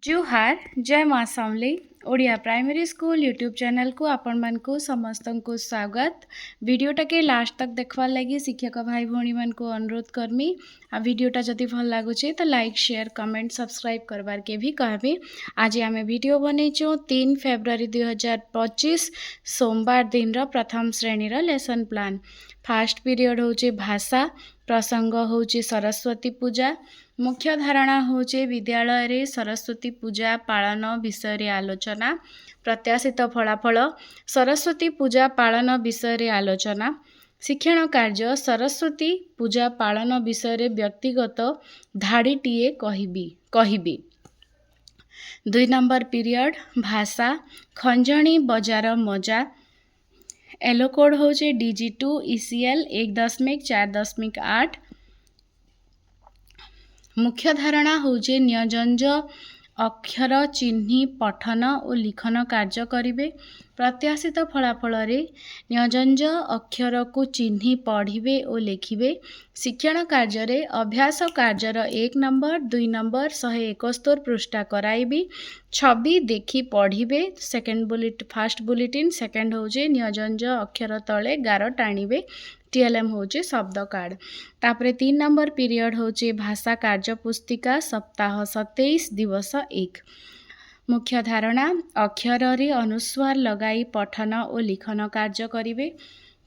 जुहार जय माँ Samali Odia primary school YouTube channel को आपण मान को समस्त को स्वागत। वीडियोटा के लास्ट तक देखवार लगी शिक्षक भाई भौणी मान को अनुरोध करमी। आ वीडियोटा जदि भल लगुचे तो लाइक शेयर कमेंट सब्सक्राइब करवार के भी कहबी। आज आम वीडियो बनईचु 3 फेब्रुआरी 2025 सोमवार दिन प्रथम श्रेणी लेसन प्लान। फास्ट पीरियड होचे भाषा, प्रसंग होचे सरस्वती पूजा, मुख्य धारणा होचे विद्यालय रे सरस्वती पूजा पालन विषय रे आलोचना, प्रत्याशित फलाफल सरस्वती पूजा पालन विषय रे आलोचना, शिक्षण कार्य सरस्वती पूजा पालन विषय रे व्यक्तिगत धाड़ीटीए कहिबी। 2 नंबर पीरियड भाषा खंजणी बजार मजा, एलो कोड होचे DG2 ECL 1.4.8। मुख्य धारणा होचे न्यजंज अक्षर चिन्ही पठन और लिखन कार्य करिवे। प्रत्याशित फलाफल रे न्यजंज अक्षर को चिन्ही पढ़िबे और लिखिबे। शिक्षण कार्य रे अभ्यास कार्यर 1 नंबर 2 नंबर 171 पृष्ठा कराइबी। छवि देखी पढ़िबे। फर्स्ट बुलेटिन सेकेंड होचे न्यजंज अक्षर तले गार टाणिबे। TLM होचे शब्द कार्ड। तापरे 3 नंबर पीरियड होचे भाषा कार्य पुस्तिका सप्ताह 27 दिवस 1। मुख्य धारणा अक्षर रे अनुस्वार लगाई पठन और लिखन कार्य करिवे।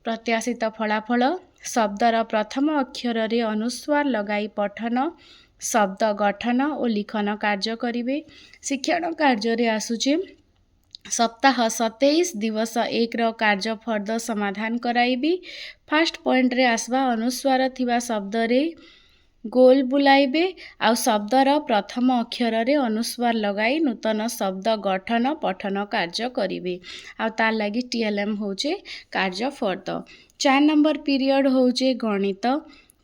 प्रत्याशित फलाफल शब्दर प्रथम अक्षर रे अनुस्वार लगाई पठन शब्द गठन और लिखन कार्य करिवे। शिक्षण कार्य रे आसुचे सप्ताह 27 दिवस 1 रो कार्य फर्द समाधान कराइबी। फास्ट पॉइंट रे आसवा अनुस्वार थिबा शब्द रे गोल बुलाइबे आ शब्दर प्रथम अक्षर रे अनुस्वार लगाई नूतन शब्द गठन पठन कार्य करिवे। आ तार लगी TLM होचे कार्य फर्द। 4 नंबर पीरियड होचे गणित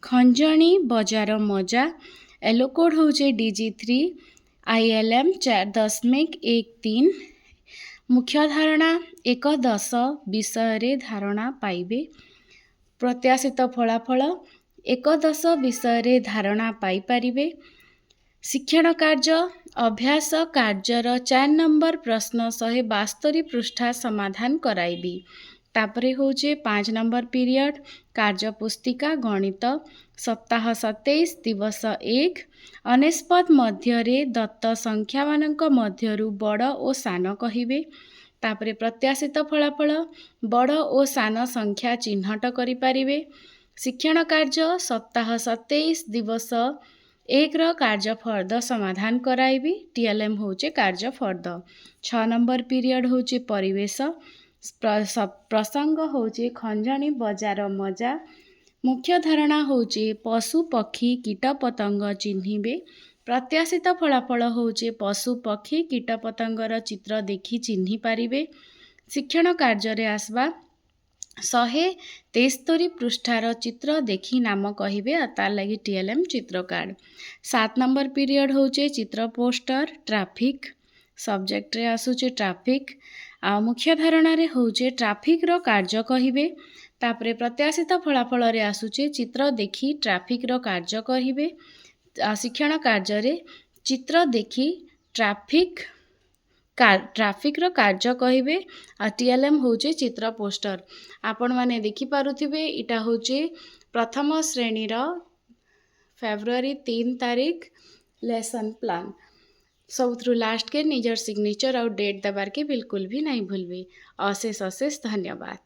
खंजणी बजार मजा, एलो कोड होचे DG3 ILM 4.13। मुख्य धारणा 1.10 विषय रे धारणा पाइबे। प्रत्याशित फलाफल 1.10 विषय रे धारणा पाई परिबे। शिक्षण कार्य अभ्यास कार्यर 4 नंबर प्रश्न 172 पृष्ठा समाधान कराइबी। तापरे होचे 5 नंबर पीरियड कार्य पुस्तिका गणित सप्ताह 27 दिवस 1। अनेस्पद मध्य रे दत्त संख्या मानक मध्यरु बड़ और सान कहिबे। तापरे प्रत्याशित फलाफल बड़ और सान संख्या चिन्हट करि परिबे। शिक्षण कार्य सप्ताह 27 दिवस 1 रो कार्य फर्द समाधान कराइबी। TLM होचे कार्य फर्द। 6 नंबर पीरियड होचे परिवेश प्रसंग होचे खंजणी बजार मजा, मुख्य धारणा होचे पशु पक्षी कीट पतंग चिन्हिबे। प्रत्याशित फलाफल होचे पशु पक्षी कीट पतंगर चित्र देखी चिन्हि पारिबे। शिक्षण कार्य रे आसवा 173 पृष्ठार चित्र देखी नाम कहिबे आ तार लगी TLM चित्र कार्ड। 7 नंबर पीरियड होचे चित्र पोस्टर ट्राफिक सब्जेक्ट रे आसुचे ट्राफिक आ मुख्य धारणा रे होचे ट्राफिक रो कार्य कहिबे। तापरे प्रत्याशित फलाफल रे आसुचे चित्र देखी ट्राफिक रो कार्य कहिबे। शिक्षण कार्य रे चित्र देखी ट्राफिक रो कार्य कहिबे। आ TLM होचे चित्र पोस्टर। आपण माने देखि पारुथिबे इटा होचे प्रथम श्रेणी रो फेब्रुआरी 3 तारीख लेसन प्लान। सबुथ्रु लास्ट के निजर सिग्नेचर और डेट दबार के बिल्कुल भी नहीं भूलबे। अशेष धन्यवाद।